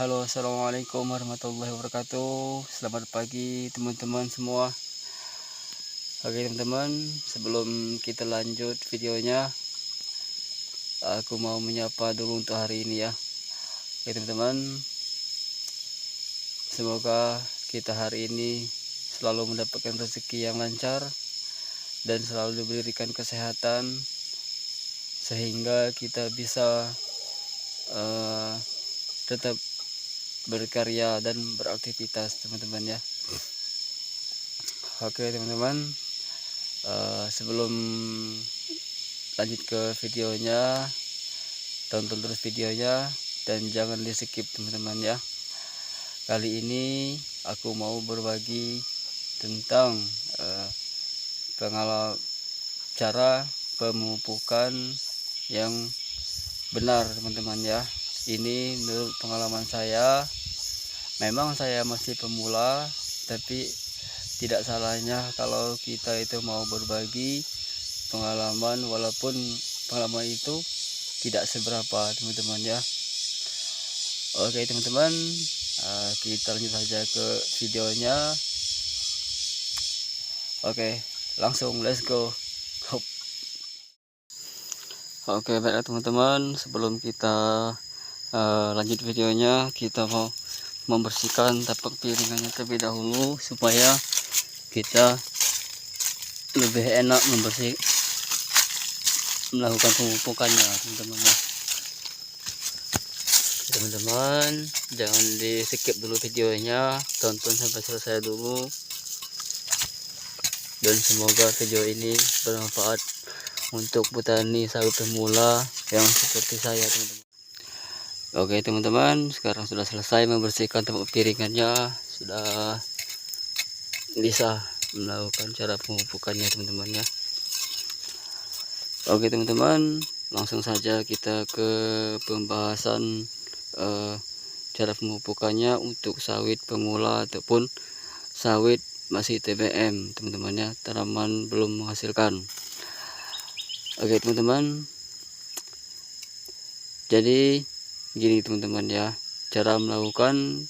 Halo, assalamualaikum warahmatullahi wabarakatuh. Selamat pagi teman-teman semua. Oke teman-teman, sebelum kita lanjut videonya, aku mau menyapa dulu untuk hari ini ya. Oke teman-teman, semoga kita hari ini selalu mendapatkan rezeki yang lancar dan selalu diberikan kesehatan sehingga kita bisa tetap berkarya dan beraktivitas teman-teman ya. Oke teman-teman, sebelum lanjut ke videonya, tonton terus videonya dan jangan di skip teman-teman ya. Kali ini aku mau berbagi tentang pengalaman cara pemupukan yang benar teman-teman ya. Ini menurut pengalaman saya. Memang saya masih pemula, tapi tidak salahnya kalau kita itu mau berbagi pengalaman, walaupun pengalaman itu tidak seberapa teman-teman ya. Oke teman-teman, kita lanjut saja ke videonya. Oke, langsung let's go. Oke baiklah teman-teman, sebelum kita lanjut videonya, kita mau membersihkan tapak piringannya terlebih dahulu supaya kita lebih enak melakukan pemupukannya teman-teman. Jangan di skip dulu videonya, tonton sampai selesai dulu, dan semoga video ini bermanfaat untuk petani sawit pemula yang seperti saya teman-teman. Oke teman-teman, sekarang sudah selesai membersihkan tapak piringannya, sudah bisa melakukan cara pemupukannya teman-teman ya. Oke teman-teman, langsung saja kita ke pembahasan cara pemupukannya untuk sawit pemula ataupun sawit masih TBM teman-teman ya, tanaman belum menghasilkan. Oke teman-teman, jadi gini teman-teman ya, cara melakukan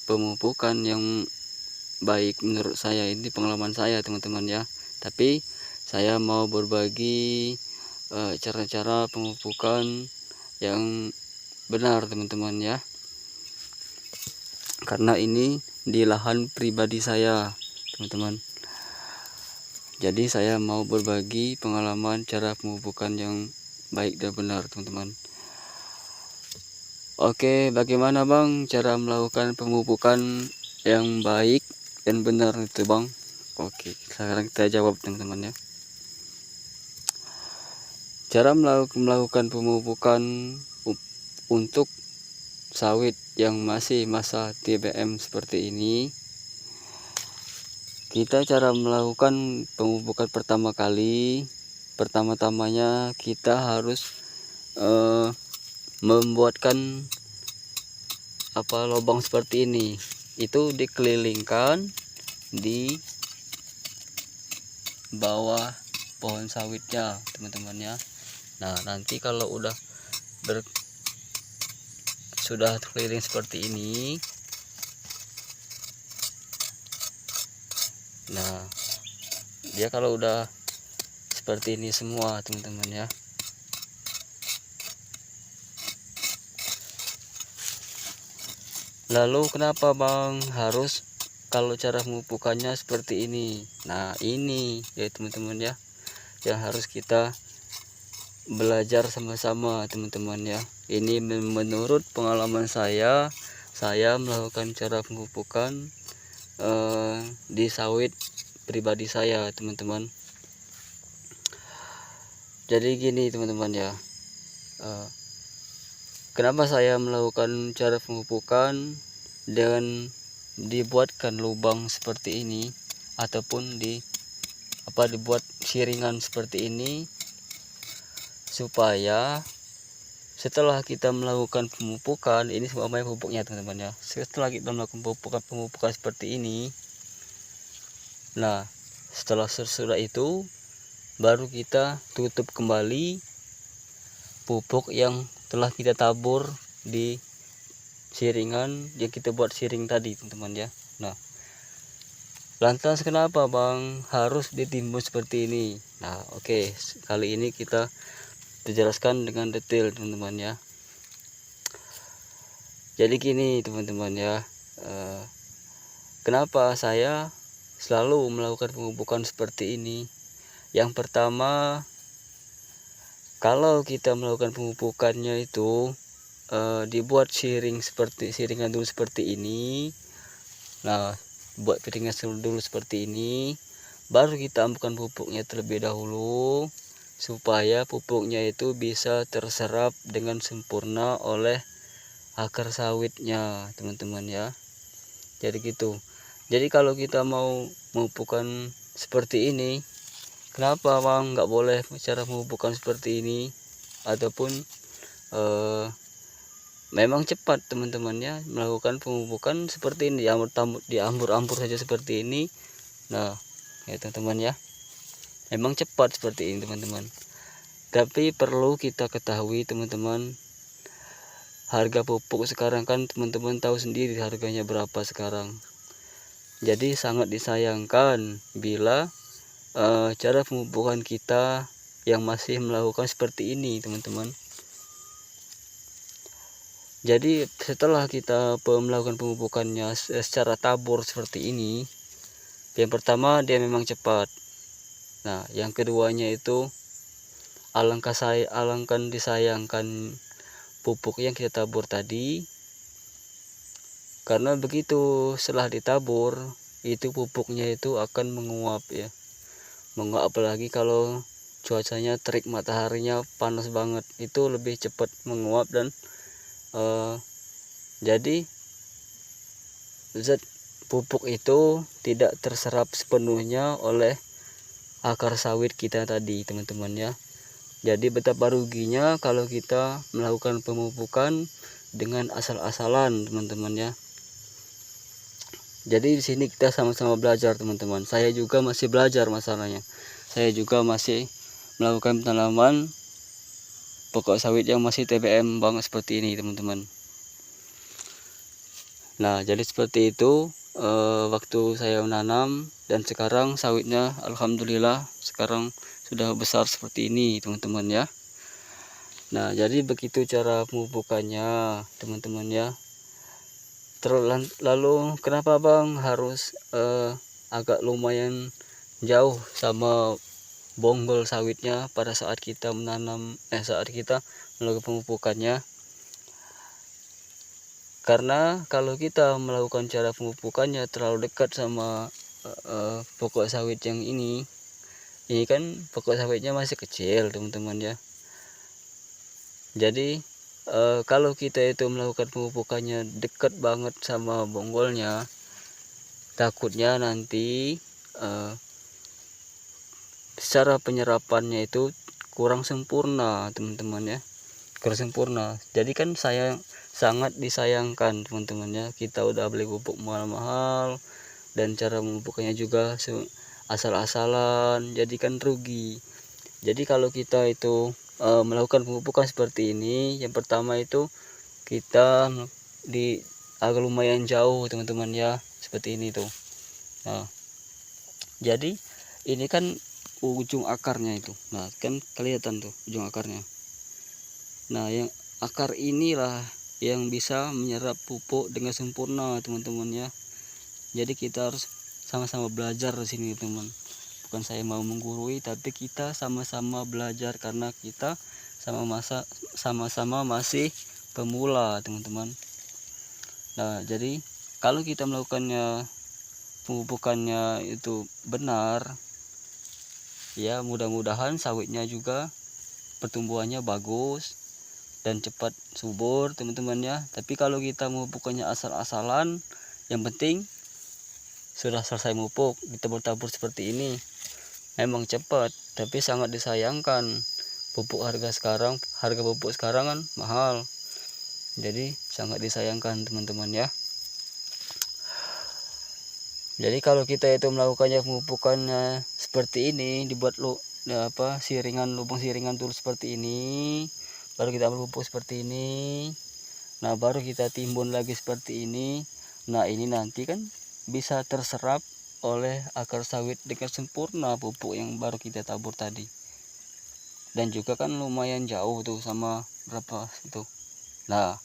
pemupukan yang baik menurut saya, ini pengalaman saya teman-teman ya, tapi saya mau berbagi cara-cara pemupukan yang benar teman-teman ya, karena ini di lahan pribadi saya teman-teman. Jadi saya mau berbagi pengalaman cara pemupukan yang baik dan benar teman-teman. Oke, bagaimana bang cara melakukan pemupukan yang baik dan benar itu bang? Oke, sekarang kita jawab teman-teman ya. Cara melakukan pemupukan untuk sawit yang masih masa TBM seperti ini, kita cara melakukan pemupukan pertama-tamanya kita harus membuatkan lubang seperti ini, itu dikelilingkan di bawah pohon sawitnya teman-teman ya. Nah nanti kalau sudah keliling seperti ini, nah dia kalau udah seperti ini semua teman-teman ya, lalu kenapa bang harus kalau cara pemupukannya seperti ini? Nah ini ya teman-teman ya, yang harus kita belajar sama-sama teman-teman ya. Ini menurut pengalaman saya melakukan cara pemupukan di sawit pribadi saya teman-teman. Jadi gini teman-teman ya, kenapa saya melakukan cara pemupukan dengan dibuatkan lubang seperti ini ataupun dibuat siringan seperti ini, supaya setelah kita melakukan pemupukan ini, semua pupuknya teman-teman ya, setelah kita melakukan pemupukan seperti ini, nah setelah sesudah itu baru kita tutup kembali pupuk yang telah kita tabur di siringan yang kita buat siring tadi teman-teman ya. Nah, lantas kenapa Bang harus ditimbun seperti ini? Nah, oke, kali ini kita dijelaskan dengan detail teman-teman ya. Jadi gini teman-teman ya, kenapa saya selalu melakukan pemupukan seperti ini? Yang pertama, kalau kita melakukan pemupukannya itu dibuat siringan dulu seperti ini. Nah, buat piringan dulu seperti ini, baru kita amukan pupuknya terlebih dahulu, supaya pupuknya itu bisa terserap dengan sempurna oleh akar sawitnya teman-teman ya. Jadi gitu. Jadi kalau kita mau memupukkan seperti ini, kenapa Bang nggak boleh cara memupukkan seperti ini? Ataupun memang cepat teman-teman ya melakukan pemupukan seperti ini, diambur-ambur saja seperti ini. Nah ya teman-teman ya, memang cepat seperti ini teman-teman. Tapi perlu kita ketahui teman-teman, harga pupuk sekarang kan teman-teman tahu sendiri harganya berapa sekarang. Jadi sangat disayangkan bila cara pemupukan kita yang masih melakukan seperti ini teman-teman. Jadi setelah kita melakukan pemupukannya secara tabur seperti ini, yang pertama dia memang cepat. Nah yang keduanya itu alangkah disayangkan pupuk yang kita tabur tadi, karena begitu setelah ditabur itu pupuknya itu akan menguap ya, menguap. Apalagi kalau cuacanya terik, mataharinya panas banget, itu lebih cepat menguap. Dan jadi zat pupuk itu tidak terserap sepenuhnya oleh akar sawit kita tadi teman-teman ya. Jadi betapa ruginya kalau kita melakukan pemupukan dengan asal-asalan teman-teman ya. Jadi di sini kita sama-sama belajar teman-teman. Saya juga masih belajar masalahnya. Saya juga masih melakukan penanaman pokok sawit yang masih TBM banget seperti ini teman-teman. Nah jadi seperti itu waktu saya menanam, dan sekarang sawitnya alhamdulillah sekarang sudah besar seperti ini teman-teman ya. Nah jadi begitu cara pemupukannya teman-teman ya. Lalu kenapa Bang harus agak lumayan jauh sama bonggol sawitnya pada saat kita menanam, saat kita melakukan pemupukannya? Karena kalau kita melakukan cara pemupukannya terlalu dekat sama pokok sawit yang ini kan pokok sawitnya masih kecil teman-teman ya. Jadi kalau kita itu melakukan pemupukannya dekat banget sama bonggolnya, takutnya nanti secara penyerapannya itu kurang sempurna teman-teman ya, kurang sempurna. Jadi kan sangat disayangkan teman-teman ya, kita udah beli pupuk mahal-mahal dan cara memupuknya juga asal-asalan, jadi kan rugi. Jadi kalau kita itu melakukan pemupukan seperti ini, yang pertama itu kita agak lumayan jauh teman-teman ya, seperti ini tuh. Nah jadi ini kan ujung akarnya itu, nah kan kelihatan tuh ujung akarnya. Nah yang akar inilah yang bisa menyerap pupuk dengan sempurna teman-teman ya. Jadi kita harus sama-sama belajar di sini teman. Bukan saya mau menggurui, tapi kita sama-sama belajar karena kita sama-sama masih pemula teman-teman. Nah jadi kalau kita melakukannya pemupukannya itu benar ya, mudah-mudahan sawitnya juga pertumbuhannya bagus dan cepat subur teman-teman ya. Tapi kalau kita memupukkannya asal-asalan, yang penting sudah selesai mupuk kita bertabur seperti ini, memang cepat, tapi sangat disayangkan harga pupuk sekarang kan mahal. Jadi sangat disayangkan teman-teman ya. Jadi kalau kita itu melakukannya pemupukannya seperti ini, dibuat lubang siringan dulu seperti ini, baru kita ambil pupuk seperti ini. Nah baru kita timbun lagi seperti ini. Nah ini nanti kan bisa terserap oleh akar sawit dengan sempurna pupuk yang baru kita tabur tadi. Dan juga kan lumayan jauh tuh sama berapa itu. Nah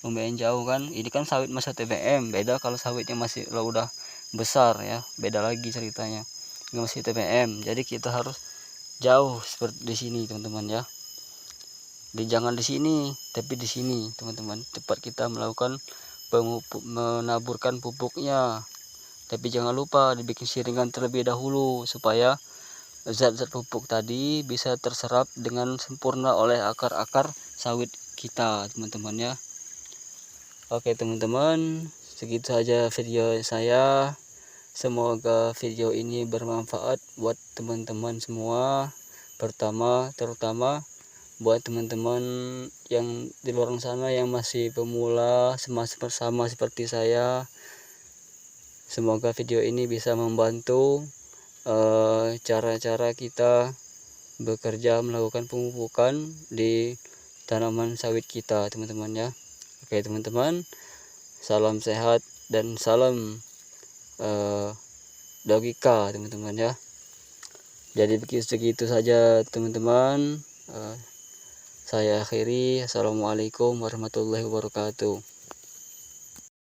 lumayan jauh kan, ini kan sawit masa TBM, beda kalau sawitnya masih udah besar ya, beda lagi ceritanya. Ini masih TBM, jadi kita harus jauh seperti di sini teman-teman ya. Jangan di sini tapi di sini teman-teman, tempat kita melakukan menaburkan pupuknya. Tapi jangan lupa dibikin siringan terlebih dahulu supaya zat-zat pupuk tadi bisa terserap dengan sempurna oleh akar-akar sawit kita teman-teman ya. Oke teman-teman, segitu saja video saya. Semoga video ini bermanfaat buat teman-teman semua, terutama buat teman-teman yang di luar sana yang masih pemula sama seperti saya. Semoga video ini bisa membantu cara-cara kita bekerja melakukan pemupukan di tanaman sawit kita teman-teman ya. Oke teman-teman, salam sehat dan salam logika teman-teman ya. Jadi begitu saja teman-teman. Saya akhiri. Assalamualaikum warahmatullahi wabarakatuh.